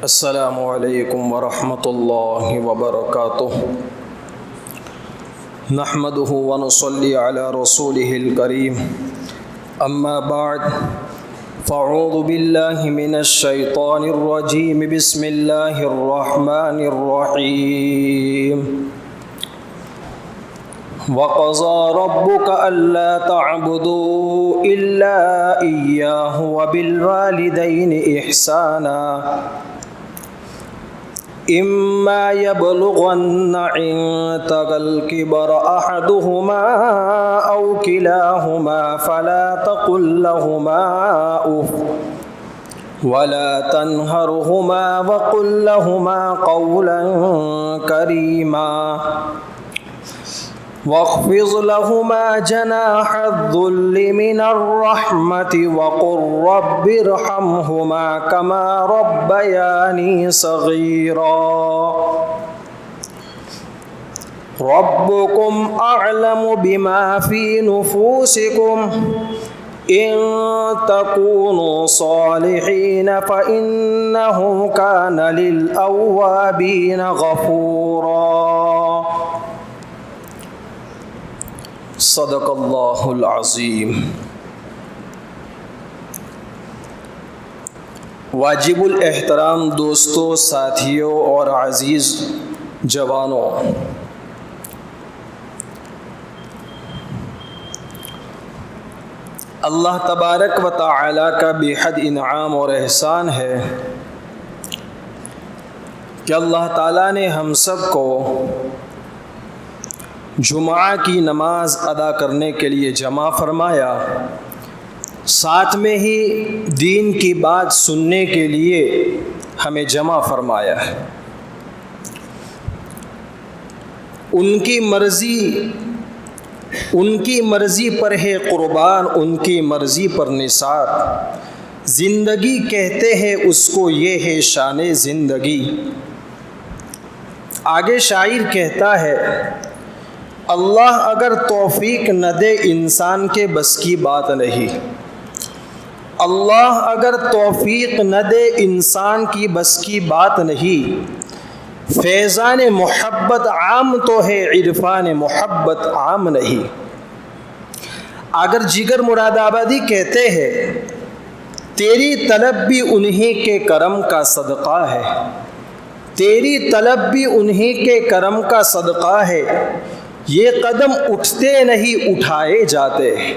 السلام علیکم ورحمۃ اللہ وبرکاتہ نحمده ونصلی علی رسولہ الکریم اما بعد فاعوذ باللہ من الشیطان الرجیم بسم اللہ الرحمن الرحیم وَقَضَى رَبُّكَ أَلَّا تَعْبُدُوا إِلَّا إِيَّاهُ وَبِالْوَالِدَيْنِ إِحْسَانًا إِمَّا يَبْلُغَنَّ عِندَكَ الْكِبَرَ أَحَدُهُمَا أَوْ كِلَاهُمَا فَلَا تَقُل لَّهُمَا أُفٍّ وَلَا تَنْهَرْهُمَا وَقُل لَّهُمَا قَوْلًا كَرِيمًا واخفض لهما جناح الذل من الرحمة وقل رب ارحمهما كما ربياني صغيرا ربكم أعلم بما في نفوسكم إن تكونوا صالحين فإنه كان للأوابين غفورا صدق اللہ العظیم۔ واجب الاحترام دوستوں، ساتھیوں اور عزیز جوانوں، اللہ تبارک و تعالی کا بے حد انعام اور احسان ہے کہ اللہ تعالیٰ نے ہم سب کو جمعہ کی نماز ادا کرنے کے لیے جمع فرمایا، ساتھ میں ہی دین کی بات سننے کے لیے ہمیں جمع فرمایا ہے۔ ان کی مرضی پر ہے قربان، ان کی مرضی پر نثار، زندگی کہتے ہیں اس کو، یہ ہے شان زندگی۔ آگے شاعر کہتا ہے، اللہ اگر توفیق نہ دے انسان کے بس کی بات نہیں، اللہ اگر توفیق نہ دے انسان کی بس کی بات نہیں، فیضان محبت عام تو ہے عرفان محبت عام نہیں۔ اگر جگر مراد آبادی کہتے ہیں، تیری طلب بھی انہی کے کرم کا صدقہ ہے، تیری طلب بھی انہی کے کرم کا صدقہ ہے، یہ قدم اٹھتے نہیں اٹھائے جاتے ہیں۔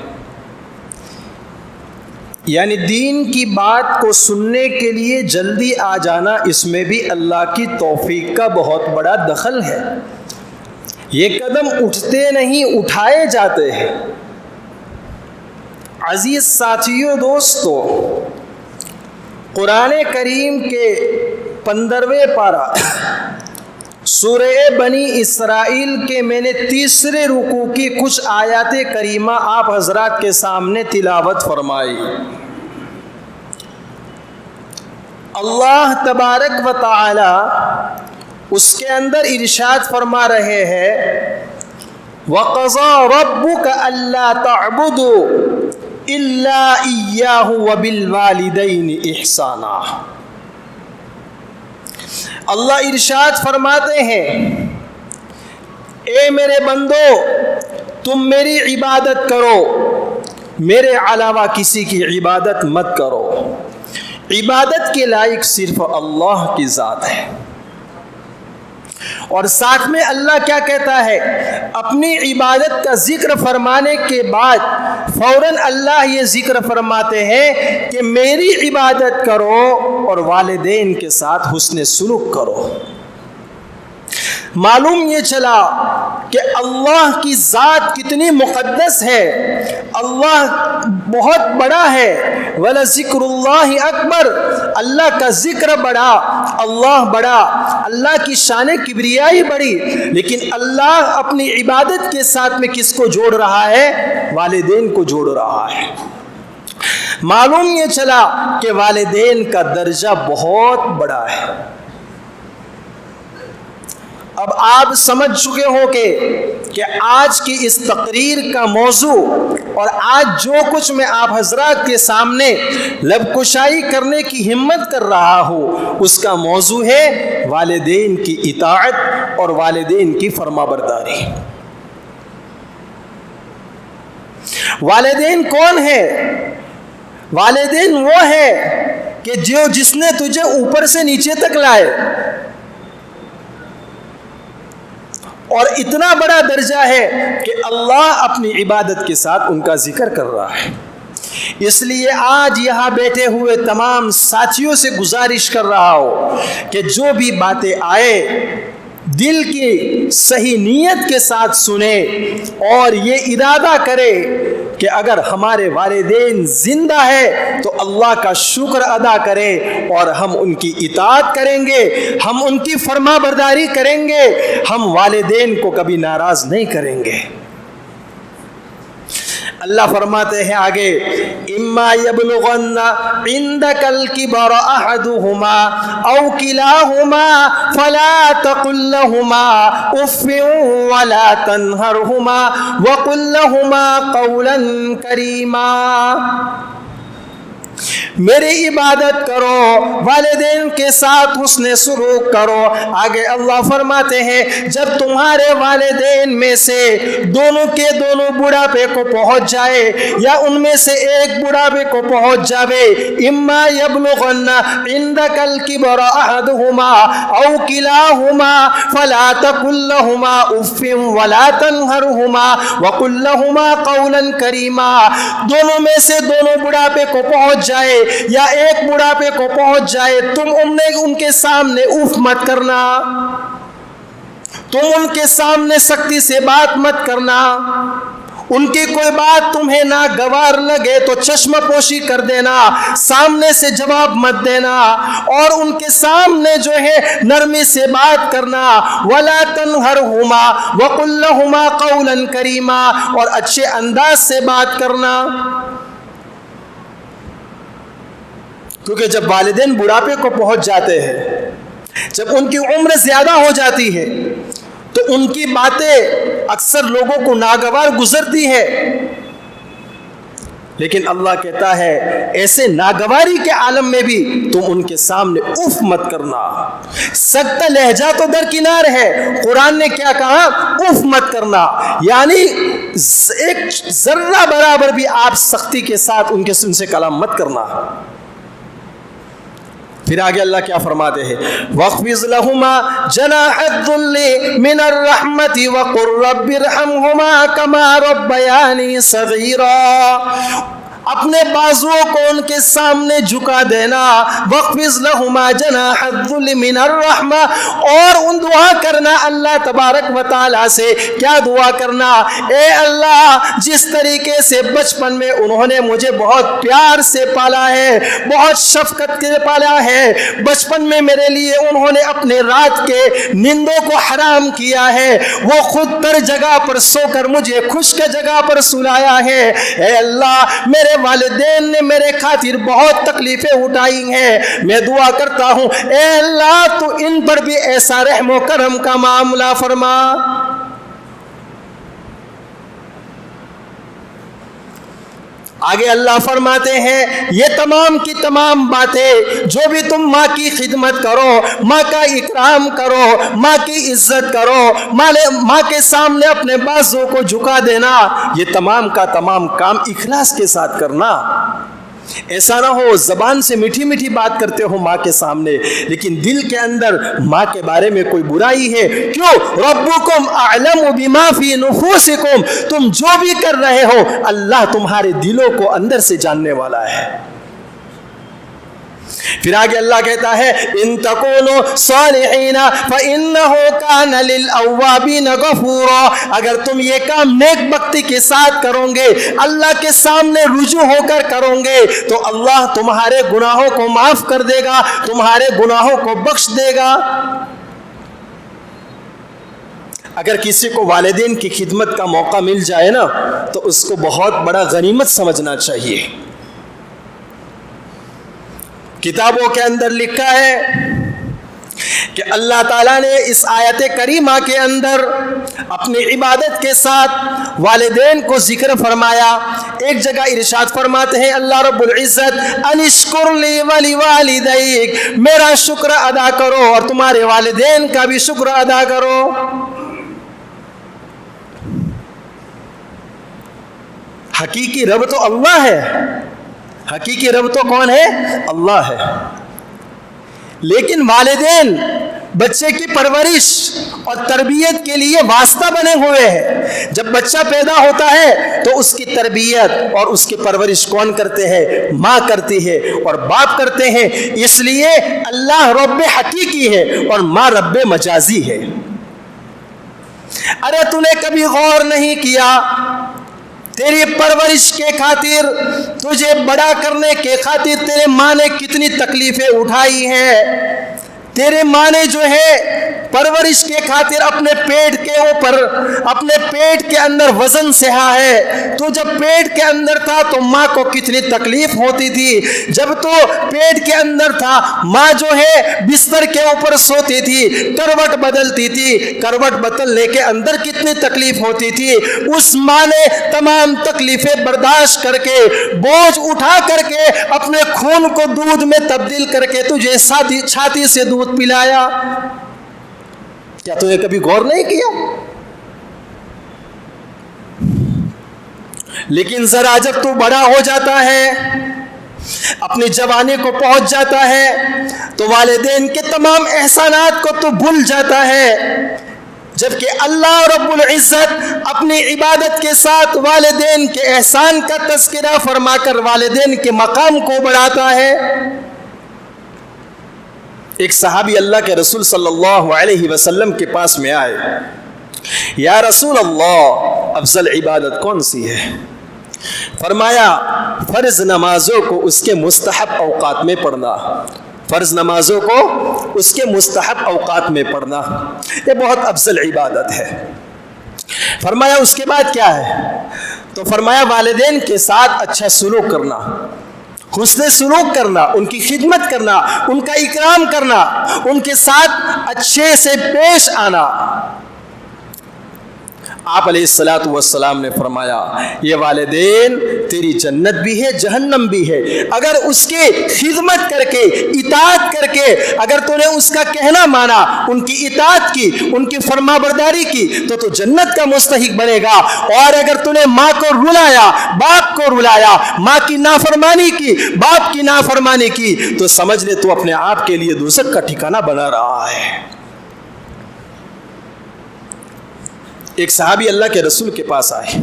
یعنی دین کی بات کو سننے کے لیے جلدی آ جانا، اس میں بھی اللہ کی توفیق کا بہت بڑا دخل ہے۔ یہ قدم اٹھتے نہیں اٹھائے جاتے ہیں۔ عزیز ساتھیوں، دوستو، قرآن کریم کے 15ویں پارہ سورہ بنی اسرائیل کے میں نے تیسرے رکوع کی کچھ آیات کریمہ آپ حضرات کے سامنے تلاوت فرمائی۔ اللہ تبارک و تعالی اس کے اندر ارشاد فرما رہے ہیں، وَقَضَى رَبُّكَ أَلَّا تَعْبُدُوا إِلَّا إِيَّاهُ وَبِالْوَالِدَيْنِ إِحْسَانًا۔ اللہ ارشاد فرماتے ہیں، اے میرے بندو، تم میری عبادت کرو، میرے علاوہ کسی کی عبادت مت کرو۔ عبادت کے لائق صرف اللہ کی ذات ہے۔ اور ساتھ میں اللہ کیا کہتا ہے؟ اپنی عبادت کا ذکر فرمانے کے بعد فوراً اللہ یہ ذکر فرماتے ہیں کہ میری عبادت کرو اور والدین کے ساتھ حسن سلوک کرو۔ معلوم یہ چلا کہ اللہ کی ذات کتنی مقدس ہے، اللہ بہت بڑا ہے۔ وَلَذِكْرُ اللَّهِ أَكْبَرُ، اللہ کا ذکر بڑا، اللہ بڑا، اللہ کی شان کبریائی بڑی، لیکن اللہ اپنی عبادت کے ساتھ میں کس کو جوڑ رہا ہے؟ والدین کو جوڑ رہا ہے۔ معلوم یہ چلا کہ والدین کا درجہ بہت بڑا ہے۔ اب آپ سمجھ چکے ہو کہ آج کی اس تقریر کا موضوع اور آج جو کچھ میں آپ حضرات کے سامنے لب کشائی کرنے کی ہمت کر رہا ہوں اس کا موضوع ہے والدین کی اطاعت اور والدین کی فرما برداری۔ والدین کون ہے؟ والدین وہ ہے کہ جس نے تجھے اوپر سے نیچے تک لائے، اور اتنا بڑا درجہ ہے کہ اللہ اپنی عبادت کے ساتھ ان کا ذکر کر رہا ہے۔ اس لیے آج یہاں بیٹھے ہوئے تمام ساتھیوں سے گزارش کر رہا ہوں کہ جو بھی باتیں آئے دل کی صحیح نیت کے ساتھ سنیں اور یہ ارادہ کرے کہ اگر ہمارے والدین زندہ ہے تو اللہ کا شکر ادا کرے اور ہم ان کی اطاعت کریں گے، ہم ان کی فرما برداری کریں گے، ہم والدین کو کبھی ناراض نہیں کریں گے۔ اللہ فرماتے ہیں آگے، اما یبلغن عندک الکبر احدہما او کلاہما فلا تقل لہما اف ولا تنہرہما وقل لہما قولا کریما۔ میری عبادت کرو، والدین کے ساتھ حسن سلوک کرو۔ آگے اللہ فرماتے ہیں جب تمہارے والدین میں سے دونوں کے دونوں بڑھاپے کو پہنچ جائے یا ان میں سے ایک بڑھاپے کو پہنچ جاوے، اما یبلغن عندک الکبر احدہما او کلاہما فلا تقل لہما اف ولا تنہرہما وقل لہما قولا کریما۔ دونوں میں سے دونوں بڑھاپے کو پہنچ جائے یا ایک بڑھاپے کو پہنچ جائے، تم ان کے سامنے اف مت کرنا، تم ان کے سامنے سختی سے بات مت کرنا، ان کی کوئی بات تمہیں ناگوار لگے تو چشمہ پوشی کر دینا، سامنے سے جواب مت دینا، اور ان کے سامنے جو ہے نرمی سے بات کرنا۔ وَلَا تَنْهَرْهُمَا وَقُلْ لَهُمَا قَوْلًا كَرِيمًا، اور اچھے انداز سے بات کرنا۔ کیونکہ جب والدین بڑھاپے کو پہنچ جاتے ہیں، جب ان کی عمر زیادہ ہو جاتی ہے تو ان کی باتیں اکثر لوگوں کو ناگوار گزرتی ہے، لیکن اللہ کہتا ہے ایسے ناگواری کے عالم میں بھی تم ان کے سامنے اف مت کرنا۔ سخت لہجہ تو درکنار ہے، قرآن نے کیا کہا؟ اف مت کرنا، یعنی ایک ذرہ برابر بھی آپ سختی کے ساتھ ان سے کلام مت کرنا۔ پھر آگے اللہ کیا فرماتے ہیں؟ وَاخْفِضْ لَهُمَا جَنَاحَ الذُّلِّ مِنَ الرَّحْمَةِ وَقُلْ رَبِّ ارْحَمْهُمَا كَمَا رَبَّيَانِي صَغِيرًا۔ اپنے بازوؤں کو ان کے سامنے جھکا دینا۔ وَاخْفِضْ لَهُمَا جَنَاحَ الذُّلِّ مِنَ الرَّحْمَةِ، اور ان دعا کرنا اللہ تبارک و تعالیٰ سے۔ کیا دعا کرنا؟ اے اللہ، جس طریقے سے بچپن میں انہوں نے مجھے بہت پیار سے پالا ہے، بہت شفقت سے پالا ہے، بچپن میں میرے لیے انہوں نے اپنے رات کے نیندوں کو حرام کیا ہے، وہ خود تر جگہ پر سو کر مجھے خشک جگہ پر سلایا ہے۔ اے اللہ، میرے والدین نے میرے خاطر بہت تکلیفیں اٹھائی ہیں، میں دعا کرتا ہوں اے اللہ تو ان پر بھی ایسا رحم و کرم کا معاملہ فرما۔ آگے اللہ فرماتے ہیں یہ تمام کی تمام باتیں جو بھی تم ماں کی خدمت کرو، ماں کا اکرام کرو، ماں کی عزت کرو، ماں کے سامنے اپنے بازو کو جھکا دینا، یہ تمام کا تمام کام اخلاص کے ساتھ کرنا۔ ایسا نہ ہو زبان سے میٹھی میٹھی بات کرتے ہو ماں کے سامنے، لیکن دل کے اندر ماں کے بارے میں کوئی برائی ہے۔ کیوں؟ ربکم اعلم بما فی نفوسکم، تم جو بھی کر رہے ہو اللہ تمہارے دلوں کو اندر سے جاننے والا ہے۔ پھر آگے اللہ کہتا ہے ان تکونوا صالحین فانہ کان للاوابین غفورا، اگر تم یہ کام نیک بختی کے ساتھ کرو گے، اللہ کے سامنے رجوع ہو کر کرو گے تو اللہ تمہارے گناہوں کو معاف کر دے گا، تمہارے گناہوں کو بخش دے گا۔ اگر کسی کو والدین کی خدمت کا موقع مل جائے نا تو اس کو بہت بڑا غنیمت سمجھنا چاہیے۔ کتابوں کے اندر لکھا ہے کہ اللہ تعالیٰ نے اس آیت کریمہ کے اندر اپنی عبادت کے ساتھ والدین کو ذکر فرمایا. ایک جگہ ارشاد فرماتے ہیں اللہ رب العزت انشکر لی ولی والدیک، میرا شکر ادا کرو اور تمہارے والدین کا بھی شکر ادا کرو. حقیقی رب تو اللہ ہے، حقیقی رب تو کون ہے؟ اللہ ہے. لیکن والدین بچے کی پرورش اور تربیت کے لیے واسطہ بنے ہوئے ہیں. جب بچہ پیدا ہوتا ہے تو اس کی تربیت اور اس کی پرورش کون کرتے ہیں؟ ماں کرتی ہے اور باپ کرتے ہیں. اس لیے اللہ رب حقیقی ہے اور ماں رب مجازی ہے. ارے تو نے کبھی غور نہیں کیا تیری پرورش کے خاطر، تجھے بڑا کرنے کے خاطر تیرے ماں نے کتنی تکلیفیں اٹھائی ہیں. تیرے ماں نے جو ہے پرورش کے خاطر اپنے پیٹ کے اوپر، اپنے پیٹ کے اندر وزن سہا ہے. تو جب پیٹ کے اندر تھا تو ماں کو کتنی تکلیف ہوتی تھی. جب تو پیٹ کے اندر تھا ماں جو ہے بستر کے اوپر سوتی تھی، کروٹ بدلتی تھی، کروٹ بدلنے کے اندر کتنی تکلیف ہوتی تھی. اس ماں نے تمام تکلیفیں برداشت کر کے، بوجھ اٹھا کر کے، اپنے خون کو دودھ میں تبدیل کر کے تجھے چھاتی سے دودھ پلایا. کیا تو نے کبھی غور نہیں کیا؟ لیکن ذرا جب تو بڑا ہو جاتا ہے، اپنی جوانی کو پہنچ جاتا ہے، تو والدین کے تمام احسانات کو تو بھول جاتا ہے. جبکہ اللہ رب العزت اپنی عبادت کے ساتھ والدین کے احسان کا تذکرہ فرما کر والدین کے مقام کو بڑھاتا ہے. ایک صحابی اللہ کے رسول صلی اللہ علیہ وسلم کے پاس میں آئے. یا رسول اللہ، افضل عبادت کون سی ہے؟ فرمایا فرض نمازوں کو اس کے مستحب اوقات میں پڑھنا. فرض نمازوں کو اس کے مستحب اوقات میں پڑھنا یہ بہت افضل عبادت ہے. فرمایا اس کے بعد کیا ہے؟ تو فرمایا والدین کے ساتھ اچھا سلوک کرنا، حسن سلوک کرنا، ان کی خدمت کرنا، ان کا اکرام کرنا، ان کے ساتھ اچھے سے پیش آنا. آپ علیہ الصلاۃ والسلام نے فرمایا یہ والدین تیری جنت بھی ہے جہنم بھی ہے. اگر اس کی خدمت کر کے، اطاعت کر کے، اگر تو نے اس کا کہنا مانا، ان کی اطاعت کی، ان کی فرما برداری کی تو جنت کا مستحق بنے گا. اور اگر تو نے ماں کو رلایا، باپ کو رلایا، ماں کی نافرمانی کی، باپ کی نافرمانی کی، تو سمجھ لے تو اپنے آپ کے لیے دوزخ کا ٹھکانہ بنا رہا ہے. ایک صحابی اللہ کے رسول کے پاس آئے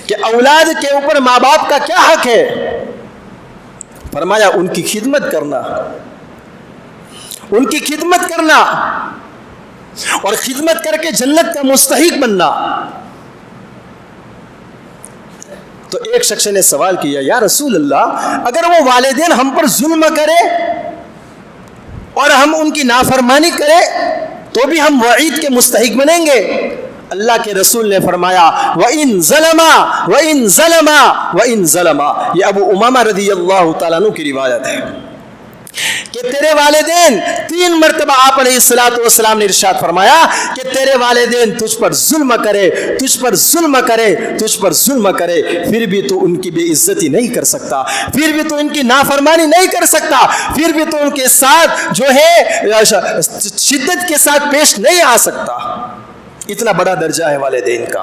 کہ اولاد کے اوپر ماں باپ کا کیا حق ہے؟ فرمایا ان کی خدمت کرنا، ان کی خدمت کرنا اور خدمت کر کے جنت کا مستحق بننا. تو ایک شخص نے سوال کیا یا رسول اللہ، اگر وہ والدین ہم پر ظلم کرے اور ہم ان کی نافرمانی کرے تو بھی ہم وعید کے مستحق بنیں گے؟ اللہ کے رسول نے فرمایا وَإِن ظَلَمَا وَإِن ظَلَمَا وَإِن ظَلَمَا. یہ ابو امامہ رضی اللہ تعالیٰ عنہ کی روایت ہے کہ تیرے والدین 3 مرتبہ آپ علیہ الصلوۃ والسلام نے ارشاد فرمایا کہ تیرے والدین تجھ پر ظلم کرے، تجھ پر ظلم کرے، تجھ پر ظلم کرے، پھر بھی تو ان کی بے عزتی نہیں کر سکتا، پھر بھی تو ان کی نافرمانی نہیں کر سکتا، پھر بھی تو ان کے ساتھ جو ہے شدت کے ساتھ پیش نہیں آ سکتا. اتنا بڑا درجہ ہے والدین کا.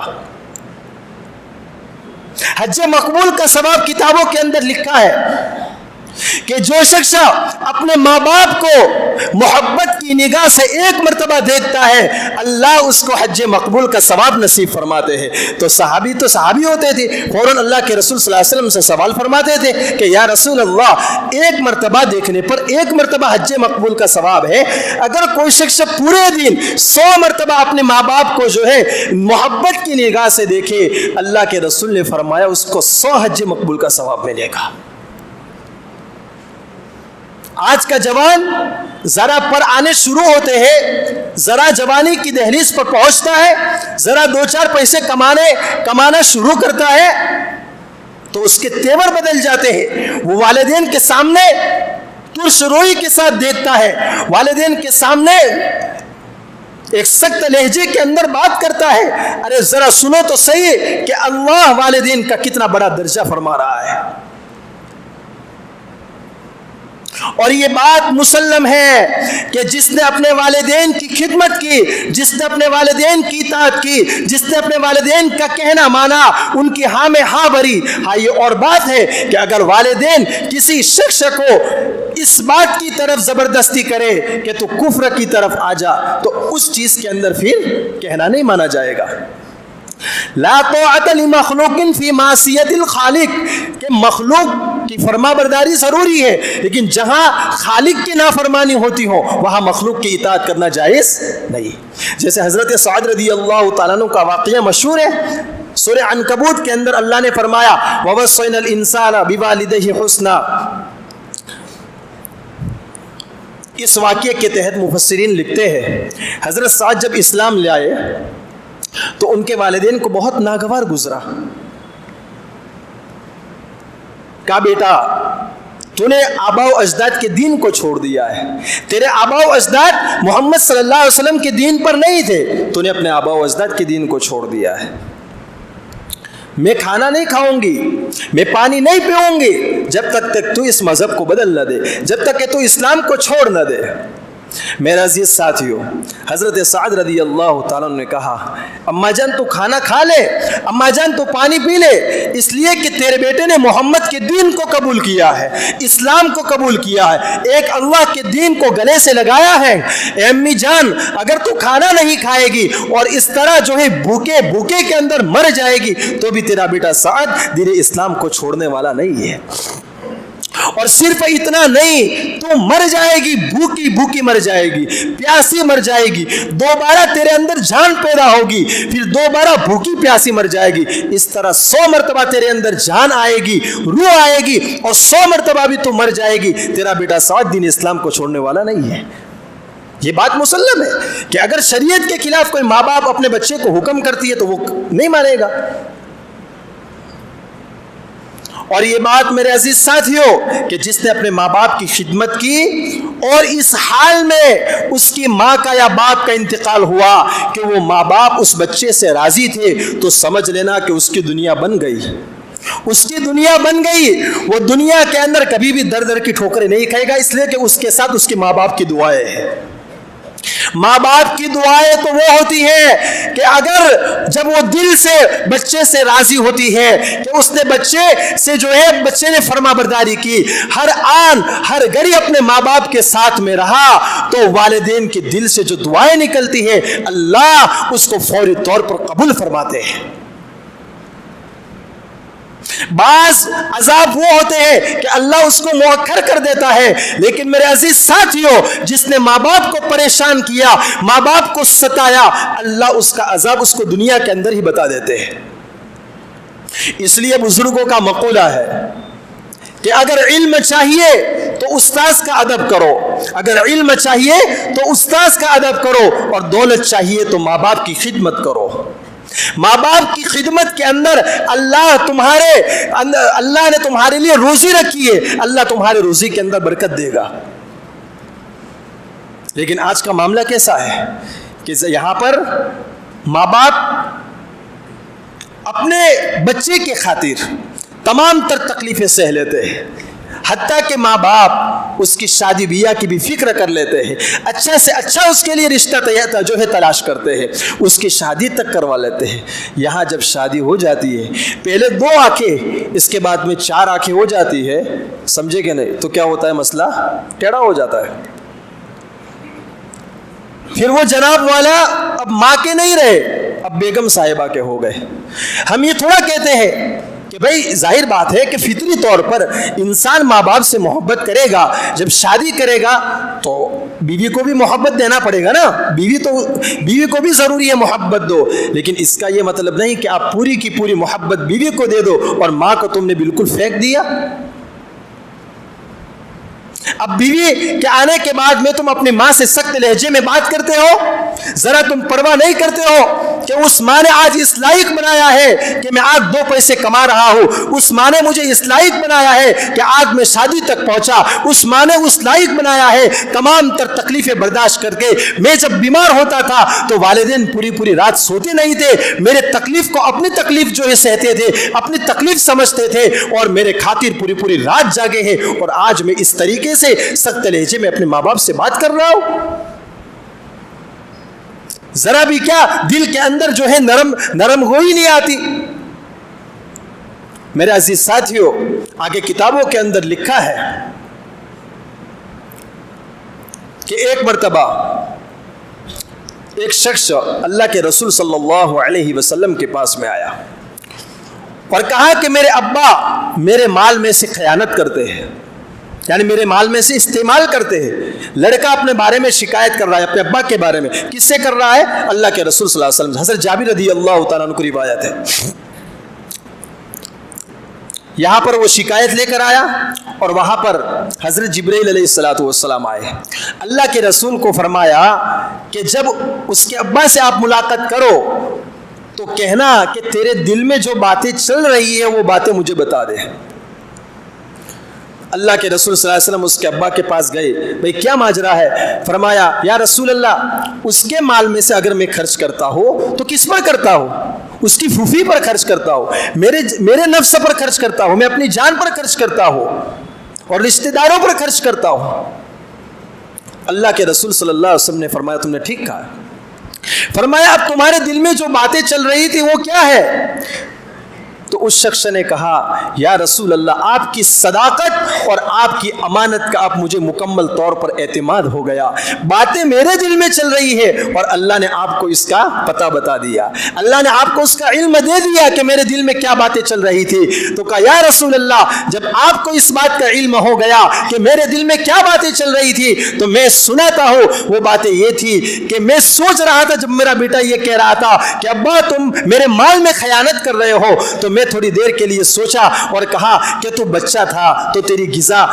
حج مقبول کا ثواب کتابوں کے اندر لکھا ہے کہ جو شخص اپنے ماں باپ کو محبت کی نگاہ سے 1 مرتبہ دیکھتا ہے اللہ اس کو حج مقبول کا ثواب نصیب فرماتے ہیں. تو صحابی ہوتے تھے، فوراً اللہ کے رسول صلی اللہ علیہ وسلم سے سوال فرماتے تھے کہ یا رسول اللہ 1 مرتبہ دیکھنے پر 1 مرتبہ حج مقبول کا ثواب ہے، اگر کوئی شخص پورے دن 100 مرتبہ اپنے ماں باپ کو جو ہے محبت کی نگاہ سے دیکھے، اللہ کے رسول نے فرمایا اس کو 100 حج مقبول کا ثواب ملے گا. آج کا جوان ذرا پر آنے شروع ہوتے ہیں، ذرا جوانی کی دہلیز پر پہنچتا ہے، ذرا 2-4 پیسے کمانا شروع کرتا ہے تو اس کے تیور بدل جاتے ہیں. وہ والدین کے سامنے ترش روئی کے ساتھ دیکھتا ہے، والدین کے سامنے ایک سخت لہجے کے اندر بات کرتا ہے. ارے ذرا سنو تو صحیح کہ اللہ والدین کا کتنا بڑا درجہ فرما رہا ہے. اور یہ بات مسلم ہے کہ جس نے اپنے والدین کی خدمت کی، جس نے اپنے والدین کی اطاعت کی، جس نے اپنے والدین کا کہنا مانا، ان کی ہاں میں ہاں بھری. ہاں یہ اور بات ہے کہ اگر والدین کسی شخص کو اس بات کی طرف زبردستی کرے کہ تو کفر کی طرف آ جا، تو اس چیز کے اندر پھر کہنا نہیں مانا جائے گا. لا طاعت لمخلوق فی معصیت الخالق، کہ مخلوق کی فرما برداری ضروری ہے، لیکن جہاں خالق کی نافرمانی ہوتی ہو وہاں مخلوق کی اطاعت کرنا جائز نہیں. جیسے حضرت سعد رضی اللہ تعالیٰ عنہ کا واقعہ مشہور ہے. سورہ عنکبوت کے اندر اللہ نے فرمایا وَوَصَّيْنَا الْإِنسَانَ بِوَالِدَيْهِ حُسْنًا. اس واقعے کے تحت مفسرین لکھتے ہیں حضرت سعد جب اسلام لے آئے تو ان کے والدین کو بہت ناگوار گزرا. کہا بیٹا تو نے آبا و اجداد کے دین کو چھوڑ دیا ہے، تیرے آبا و اجداد محمد صلی اللہ علیہ وسلم کے دین پر نہیں تھے، تو نے اپنے آبا و اجداد کے دین کو چھوڑ دیا ہے. میں کھانا نہیں کھاؤں گی، میں پانی نہیں پیوں گی جب تک تو اس مذہب کو بدل نہ دے، جب تک کہ تو اسلام کو چھوڑ نہ دے. میرا عزیز ساتھیو، حضرت سعد رضی اللہ تعالیٰ نے کہا اماں جان تو کھانا کھا لے، اماں جان تو پانی پی لے، اس لیے کہ تیرے بیٹے نے محمد کے دین کو قبول کیا ہے، اسلام کو قبول کیا ہے، ایک اللہ کے دین کو گلے سے لگایا ہے. اے امی جان اگر تو کھانا نہیں کھائے گی اور اس طرح جو ہے بھوکے کے اندر مر جائے گی تو بھی تیرا بیٹا سعد دین اسلام کو چھوڑنے والا نہیں ہے. اور صرف اتنا نہیں، تو مر جائے گی، بھوکی مر جائے گی، پیاسی مر جائے گی، دوبارہ تیرے اندر جان پیدا ہوگی، پھر دوبارہ بھوکی پیاسی مر جائے گی. اس طرح 100 مرتبہ تیرے اندر جان آئے گی، روح آئے گی، اور 100 مرتبہ بھی تو مر جائے گی. تیرا بیٹا سعد دین اسلام کو چھوڑنے والا نہیں ہے. یہ بات مسلم ہے کہ اگر شریعت کے خلاف کوئی ماں باپ اپنے بچے کو حکم کرتی ہے تو وہ نہیں مانے گا. اور یہ بات میرے عزیز ساتھیوں کہ جس نے اپنے ماں باپ کی خدمت کی اور اس حال میں اس کی ماں کا یا باپ کا انتقال ہوا کہ وہ ماں باپ اس بچے سے راضی تھے، تو سمجھ لینا کہ اس کی دنیا بن گئی، اس کی دنیا بن گئی. وہ دنیا کے اندر کبھی بھی در کی ٹھوکریں نہیں کھائے گا، اس لیے کہ اس کے ساتھ اس کے ماں باپ کی دعائیں ہیں. ماں باپ کی دعائیں تو وہ ہوتی ہے کہ اگر جب وہ دل سے بچے سے راضی ہوتی ہے کہ اس نے بچے نے فرما برداری کی، ہر آن ہر گھڑی اپنے ماں باپ کے ساتھ میں رہا، تو والدین کے دل سے جو دعائیں نکلتی ہیں اللہ اس کو فوری طور پر قبول فرماتے ہیں. بعض عذاب وہ ہوتے ہیں کہ اللہ اس کو مؤخر کر دیتا ہے، لیکن میرے عزیز ساتھیوں جس نے ماں باپ کو پریشان کیا، ماں باپ کو ستایا، اللہ اس کا عذاب اس کو دنیا کے اندر ہی بتا دیتے ہیں. اس لیے بزرگوں کا مقولہ ہے کہ اگر علم چاہیے تو استاذ کا ادب کرو، اگر علم چاہیے تو استاذ کا ادب کرو، اور دولت چاہیے تو ماں باپ کی خدمت کرو. ماں باپ کی خدمت کے اندر اللہ نے تمہارے لیے روزی رکھی ہے، اللہ تمہارے روزی کے اندر برکت دے گا. لیکن آج کا معاملہ کیسا ہے کہ یہاں پر ماں باپ اپنے بچے کے خاطر تمام تر تکلیفیں سہ لیتے ہیں، حتیٰ کہ ماں باپ اس کی شادی بیاہ کی بھی فکر کر لیتے ہیں، اچھا سے اچھا اس کے لیے رشتہ جو ہے تلاش کرتے ہیں، اس کی شادی تک کروا لیتے ہیں. یہاں جب شادی ہو جاتی ہے، پہلے 2 آنکھیں، اس کے بعد میں 4 آنکھیں ہو جاتی ہے، سمجھے کہ نہیں، تو کیا ہوتا ہے، مسئلہ ٹیڑھا ہو جاتا ہے. پھر وہ جناب والا اب ماں کے نہیں رہے، اب بیگم صاحبہ کے ہو گئے. ہم یہ تھوڑا کہتے ہیں کہ بھائی ظاہر بات ہے کہ فطری طور پر انسان ماں باپ سے محبت کرے گا، جب شادی کرے گا تو بیوی کو بھی محبت دینا پڑے گا نا، بیوی کو بھی ضروری ہے محبت دو. لیکن اس کا یہ مطلب نہیں کہ آپ پوری کی پوری محبت بیوی کو دے دو اور ماں کو تم نے بالکل پھینک دیا. اب بیوی کے آنے کے بعد میں تم اپنی ماں سے سخت لہجے میں بات کرتے ہو، ذرا تم پرواہ نہیں کرتے ہو کہ اس ماں نے آج اس لائق بنایا ہے کہ میں آج 2 پیسے کما رہا ہوں، اس ماں نے مجھے اس لائق بنایا ہے کہ آج میں شادی تک پہنچا، اس ماں نے اس لائق بنایا ہے تمام تر تکلیفیں برداشت کر کے میں جب بیمار ہوتا تھا تو والدین پوری رات سوتے نہیں تھے، میرے تکلیف کو اپنی تکلیف جو ہے سہتے تھے، اپنی تکلیف سمجھتے تھے اور میرے خاطر پوری رات جاگے ہیں، اور آج میں اس طریقے سے سخت لہجے میں اپنے ماں باپ سے بات کر رہا ہوں۔ ذرا بھی کیا دل کے اندر جو ہے نرم گوئی نہیں آتی؟ میرے عزیز ساتھیوں، آگے کتابوں کے اندر لکھا ہے کہ ایک مرتبہ ایک شخص اللہ کے رسول صلی اللہ علیہ وسلم کے پاس میں آیا اور کہا کہ میرے ابا میرے مال میں سے خیانت کرتے ہیں، یعنی میرے مال میں سے استعمال کرتے ہیں۔ لڑکا اپنے بارے میں شکایت کر رہا ہے، اپنے ابا کے بارے میں۔ کس سے کر رہا ہے؟ اللہ کے رسول صلی اللہ علیہ وسلم۔ حضرت جابر رضی اللہ تعالیٰ عنہ کی روایت ہے، یہاں پر وہ شکایت لے کر آیا اور وہاں پر حضرت جبرائیل علیہ السلام آئے۔ اللہ کے رسول کو فرمایا کہ جب اس کے ابا سے آپ ملاقات کرو تو کہنا کہ تیرے دل میں جو باتیں چل رہی ہے وہ باتیں مجھے بتا دے۔ اللہ کے رسول صلی اللہ علیہ وسلم اس کے ابا کے پاس گئے، بھئی کیا ماجرا ہے؟ فرمایا یا رسول اللہ، اس کے مال میں سے اگر میں خرچ کرتا ہوں تو کس پر کرتا ہوں؟ اس کی پھوپھی پر خرچ کرتا ہوں، میرے نفس پر خرچ کرتا ہوں، میں اپنی جان پر خرچ کرتا ہوں اور رشتہ داروں پر خرچ کرتا ہوں۔ اللہ کے رسول صلی اللہ علیہ وسلم نے فرمایا تم نے ٹھیک کہا۔ فرمایا اب تمہارے دل میں جو باتیں چل رہی تھی وہ کیا ہے؟ تو اس شخص نے کہا یا رسول اللہ، آپ کی صداقت اور آپ کی امانت کا آپ مجھے مکمل طور پر اعتماد ہو گیا، باتیں میرے دل میں چل رہی ہے اور اللہ نے آپ کو اس کا پتہ بتا دیا، اللہ نے آپ کو اس کا علم دے دیا کہ میرے دل میں کیا باتیں چل رہی تھی۔ تو کہا یا رسول اللہ، جب آپ کو اس بات کا علم ہو گیا کہ میرے دل میں کیا باتیں چل رہی تھی تو میں سناتا ہوں، وہ باتیں یہ تھی کہ میں سوچ رہا تھا جب میرا بیٹا یہ کہہ رہا تھا کہ ابا تم میرے مال میں خیانت کر رہے ہو، تو میں تھوڑی دیر کے لیے سوچا اور کہا کہ تو بچہ تھا تو تیری غذا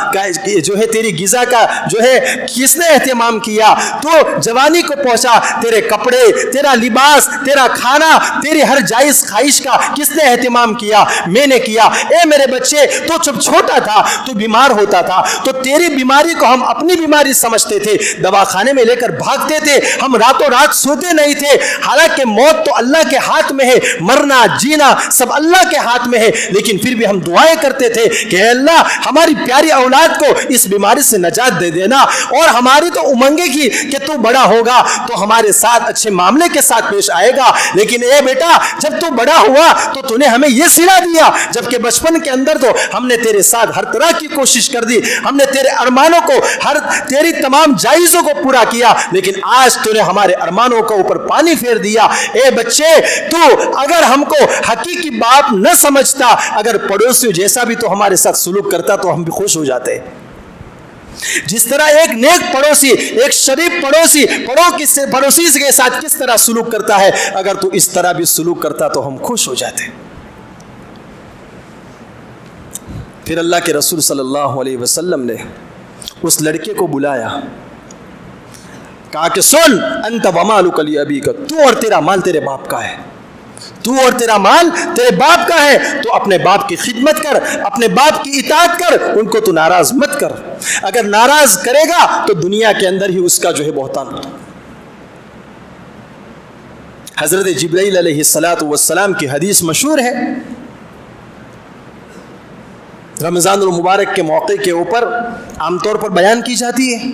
کا جو ہے کس نے اہتمام کیا؟ تو جوانی کو پہنچا، تیرے کپڑے، تیرا لباس، تیرا کھانا، تیری ہر جائز خواہش کا کس نے اہتمام کیا؟ میں نے کیا۔ اے میرے بچے، تو جب چھوٹا تھا تو بیمار ہوتا تھا تو تیری بیماری کو ہم اپنی بیماری سمجھتے تھے، دواخانے میں لے کر بھاگتے تھے، ہم راتوں رات سوتے نہیں تھے، حالانکہ موت تو اللہ کے ہاتھ میں ہے، مرنا جینا سب اللہ کے ہاتھ میں ہے، لیکن پھر بھی ہم دعائیں کرتے تھے کہ اے اللہ ہماری پیاری اولاد کو اس بیماری سے نجات دے دینا، اور ہماری تو امنگیں کی کہ تو بڑا ہوگا تو ہمارے ساتھ اچھے معاملے کے ساتھ پیش آئے گا، لیکن اے بیٹا جب تو بڑا ہوا تو نے ہمیں یہ سلا دیا، جبکہ بچپن کے اندر تو ہم نے تیرے ساتھ ہر طرح کی کوشش کر دی، ہم نے تیرے ارمانوں کو تیری تمام جائزوں کو پورا کیا، لیکن آج تو نے ہمارے ارمانوں کو اوپر پانی پھیر دیا۔ اے بچے، تو اگر ہم کو حقیقی باپ نہ سمجھتا، اگر پڑوسی جیسا بھی تو ہمارے ساتھ سلوک کرتا تو ہم بھی خوش ہو جاتے۔ جس طرح ایک نیک پڑوسی، ایک شریف پڑوسی کے ساتھ کس طرح سلوک کرتا ہے، اگر تو اس طرح بھی سلوک کرتا تو ہم خوش ہو جاتے۔ پھر اللہ کے رسول صلی اللہ علیہ وسلم نے اس لڑکے کو بلایا، کہا کہ سن انت ومالک لابیک، تو اور تیرا مال تیرے باپ کا ہے، تو اور تیرا مال تیرے باپ کا ہے، تو اپنے باپ کی خدمت کر، اپنے باپ کی اطاعت کر، ان کو تو ناراض مت کر، اگر ناراض کرے گا تو دنیا کے اندر ہی اس کا جو ہے بہتان ہوتا۔ حضرت جبرائیل علیہ السلام کی حدیث مشہور ہے، رمضان المبارک کے موقع کے اوپر عام طور پر بیان کی جاتی ہے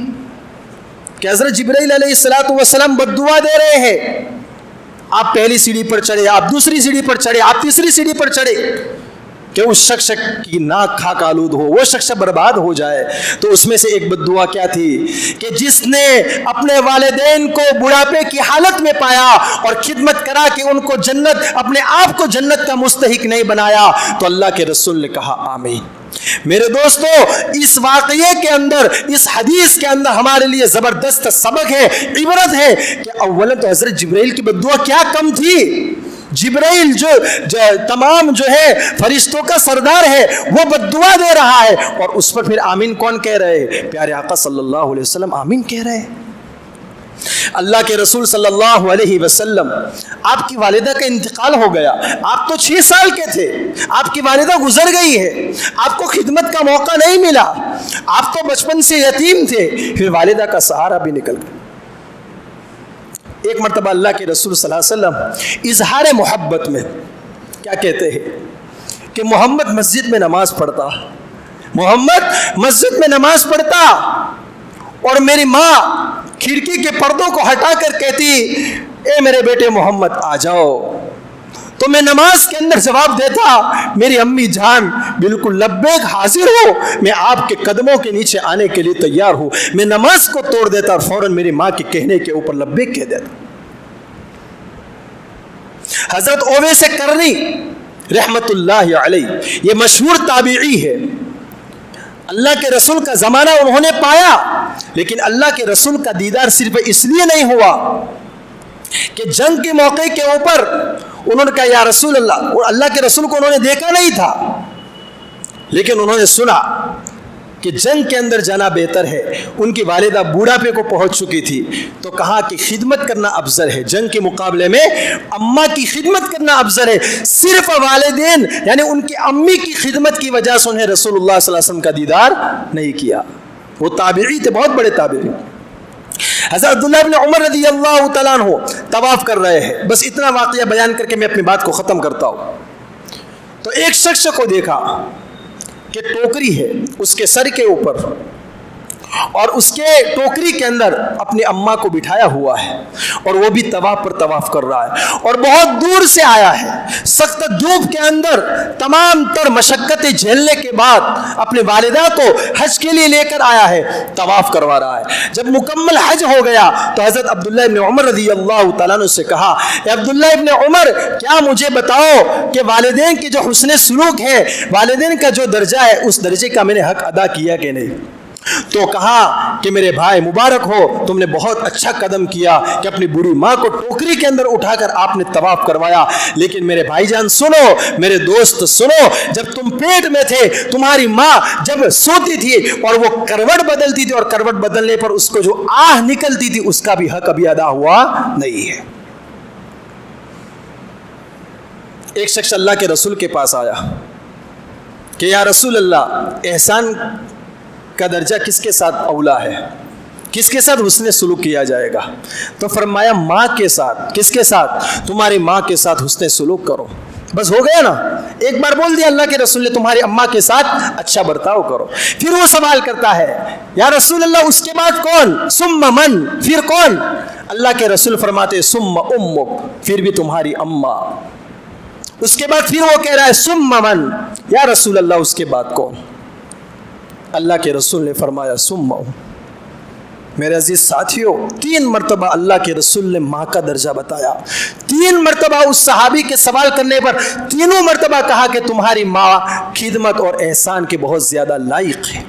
کہ حضرت جبرائیل علیہ السلام بد دعا دے رہے ہیں، آپ پہلی سیڑھی پر چڑھے، آپ دوسری سیڑھی پر چڑھے، آپ تیسری سیڑھی پر چڑھے، کہ اس شخص کی ناک خاک آلود ہو، وہ شخص برباد ہو جائے۔ تو اس میں سے ایک بد دعا کیا تھی کہ جس نے اپنے والدین کو بڑھاپے کی حالت میں پایا اور خدمت کرا کہ ان کو جنت، اپنے آپ کو جنت کا مستحق نہیں بنایا، تو اللہ کے رسول نے کہا آمین۔ میرے دوستو، اس واقعے کے اندر، اس حدیث کے اندر ہمارے لیے زبردست سبق ہے، عبرت ہے کہ اولا تو حضرت جبرائیل کی بد دعا کیا کم تھی، جبرائیل جو تمام جو ہے فرشتوں کا سردار ہے وہ بد دعا دے رہا ہے، اور اس پر پھر آمین کون کہہ رہے ہیں؟ پیارے آقا صلی اللہ علیہ وسلم آمین کہہ رہے ہیں۔ اللہ کے رسول صلی اللہ علیہ وسلم، آپ کی والدہ کا انتقال ہو گیا، آپ تو 6 سال کے تھے، آپ کی والدہ گزر گئی ہے، آپ کو خدمت کا موقع نہیں ملا، آپ تو بچپن سے یتیم تھے، پھر والدہ کا سہارا بھی نکل گیا۔ ایک مرتبہ اللہ کے رسول صلی اللہ علیہ وسلم اظہار محبت میں کیا کہتے ہیں کہ محمد مسجد میں نماز پڑھتا، محمد مسجد میں نماز پڑھتا، اور میری ماں کھڑکی کے پردوں کو ہٹا کر کہتی اے میرے بیٹے محمد آ جاؤ، تو میں نماز کے اندر جواب دیتا میری امی جان بالکل لبیک حاضر ہو، میں آپ کے قدموں کے نیچے آنے کے لیے تیار ہوں۔ میں نماز کو توڑ دیتا اور فوراً میری ماں کے کہنے کے اوپر لبیک کہہ دیتا۔ حضرت اویس کرنی رحمت اللہ علیہ یہ مشہور تابعی ہے، اللہ کے رسول کا زمانہ انہوں نے پایا، لیکن اللہ کے رسول کا دیدار صرف اس لیے نہیں ہوا کہ جنگ کے موقع کے اوپر انہوں نے کہا یا رسول اللہ، اور اللہ کے رسول کو انہوں نے دیکھا نہیں تھا، لیکن انہوں نے سنا کہ جنگ کے اندر جانا بہتر ہے۔ ان کی والدہ بوڑھاپے کو پہنچ چکی تھی، تو کہا کہ خدمت کرنا افضل ہے، جنگ کے مقابلے میں اماں کی خدمت کرنا افضل ہے۔ صرف والدین یعنی ان کی امی کی خدمت کی وجہ سے انہیں رسول اللہ صلی اللہ علیہ وسلم کا دیدار نہیں کیا۔ وہ تابعی تھے، بہت بڑے تابعی۔ حضرت عبداللہ ابن عمر رضی اللہ تعالیٰ عنہ طواف کر رہے ہیں، بس اتنا واقعہ بیان کر کے میں اپنی بات کو ختم کرتا ہوں۔ تو ایک شخص کو دیکھا کہ ٹوکری ہے اس کے سر کے اوپر، اور اس کے ٹوکری کے اندر اپنی اماں کو بٹھایا ہوا ہے، اور وہ بھی طواف پر طواف کر رہا ہے، اور بہت دور سے آیا ہے، سخت دھوپ کے اندر تمام تر مشقتیں جھیلنے کے بعد اپنے والدہ کو حج کے لیے لے کر آیا ہے، طواف کروا رہا ہے۔ جب مکمل حج ہو گیا تو حضرت عبداللہ ابن عمر رضی اللہ تعالیٰ عنہ سے کہا اے عبداللہ ابن عمر، کیا مجھے بتاؤ کہ والدین کی جو حسن سلوک ہے، والدین کا جو درجہ ہے، اس درجے کا میں نے حق ادا کیا کہ نہیں؟ تو کہا کہ میرے بھائی مبارک ہو، تم نے بہت اچھا قدم کیا کہ اپنی بوڑھی ماں کو ٹوکری کے اندر اٹھا کر آپ نے طواف کروایا، لیکن میرے بھائی جان سنو، میرے دوست سنو، جب تم پیٹ میں تھے تمہاری ماں جب سوتی تھی اور وہ کروٹ بدلتی تھی، اور کروٹ بدلنے پر اس کو جو آہ نکلتی تھی اس کا بھی حق ابھی ادا ہوا نہیں ہے۔ ایک شخص اللہ کے رسول کے پاس آیا کہ یا رسول اللہ، احسان کا درجہ کس کے ساتھ اولا ہے، کس کے ساتھ حسن سلوک کیا جائے گا؟ تو فرمایا ماں کے ساتھ۔ کس کے ساتھ؟ تمہاری ماں کے ساتھ حسن سلوک کرو۔ بس ہو گیا نا، ایک بار بول دیا اللہ کے رسول نے تمہاری اماں کے ساتھ اچھا برتاؤ کرو۔ پھر وہ سوال کرتا ہے یا رسول اللہ اس کے بعد کون؟ ثم من، پھر کون؟ اللہ کے رسول فرماتے ثم امک، پھر بھی تمہاری اماں۔ اس کے بعد پھر وہ کہہ رہا ہے ثم من، یا رسول اللہ اس کے بعد کون؟ اللہ کے رسول نے فرمایا ثم۔ میرے عزیز ساتھیوں، 3 مرتبہ اللہ کے رسول نے ماں کا درجہ بتایا۔ 3 مرتبہ اس صحابی کے سوال کرنے پر تینوں مرتبہ کہا کہ تمہاری ماں خدمت اور احسان کے بہت زیادہ لائق ہے،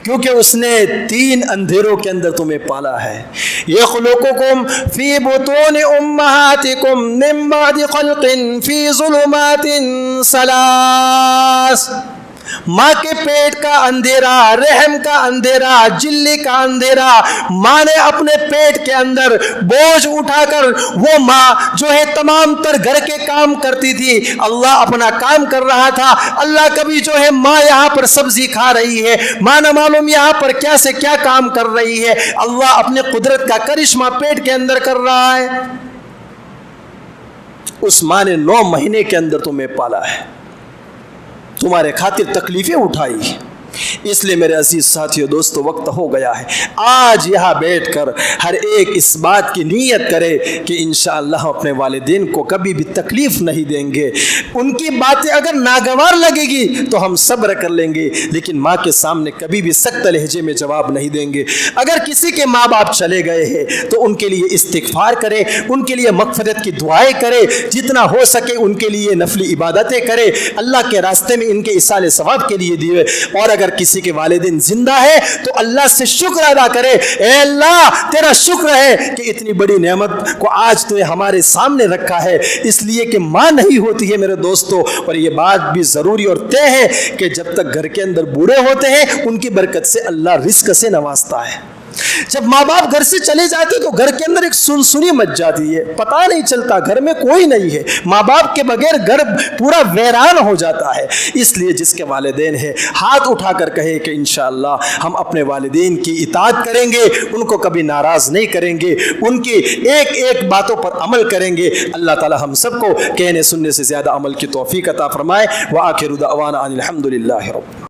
کیونکہ اس نے 3 اندھیروں کے اندر تمہیں پالا ہے۔ یخلقکم فی بطون امہاتکم من بعد خلق فی ظلمات 3۔ ماں کے پیٹ کا اندھیرا، رحم کا اندھیرا، جلی کا اندھیرا، ماں نے اپنے پیٹ کے اندر بوجھ اٹھا کر، وہ ماں جو ہے تمام تر گھر کے کام کرتی تھی، اللہ اپنا کام کر رہا تھا۔ اللہ کبھی جو ہے ماں یہاں پر سبزی کھا رہی ہے، ماں نہ معلوم یہاں پر کیا سے کیا کام کر رہی ہے، اللہ اپنے قدرت کا کرشمہ پیٹ کے اندر کر رہا ہے۔ اس ماں نے 9 مہینے کے اندر تمہیں پالا ہے، تمہارے خاطر تکلیفیں اٹھائی۔ اس لیے میرے عزیز ساتھیو دوستو، وقت ہو گیا ہے، آج یہاں بیٹھ کر ہر ایک اس بات کی نیت کرے کہ انشاءاللہ اپنے والدین کو کبھی بھی تکلیف نہیں دیں گے۔ ان کی باتیں اگر ناگوار لگے گی تو ہم صبر کر لیں گے، لیکن ماں کے سامنے کبھی بھی سخت لہجے میں جواب نہیں دیں گے۔ اگر کسی کے ماں باپ چلے گئے ہیں تو ان کے لیے استغفار کرے، ان کے لیے مغفرت کی دعائیں کرے، جتنا ہو سکے ان کے لیے نفلی عبادتیں کرے، اللہ کے راستے میں ان کے ایصال ثواب کے لیے دیے، اور اگر اگر کسی کے والدین زندہ ہے تو اللہ سے شکر ادا کرے، اے اللہ تیرا شکر ہے کہ اتنی بڑی نعمت کو آج تو ہمارے سامنے رکھا ہے، اس لیے کہ ماں نہیں ہوتی ہے میرے دوستوں، اور یہ بات بھی ضروری اور طے ہے کہ جب تک گھر کے اندر بوڑھے ہوتے ہیں ان کی برکت سے اللہ رزق سے نوازتا ہے۔ جب ماں باپ گھر سے چلے جاتے تو گھر کے اندر ایک سنسنی مچ جاتی ہے، پتہ نہیں چلتا گھر میں کوئی نہیں ہے، ماں باپ کے بغیر گھر پورا ویران ہو جاتا ہے۔ اس لیے جس کے والدین ہیں ہاتھ اٹھا کر کہے کہ انشاءاللہ ہم اپنے والدین کی اطاعت کریں گے، ان کو کبھی ناراض نہیں کریں گے، ان کی ایک ایک باتوں پر عمل کریں گے۔ اللہ تعالی ہم سب کو کہنے سننے سے زیادہ عمل کی توفیق عطا فرمائے۔ وآخر دعوانا ان الحمد للہ رب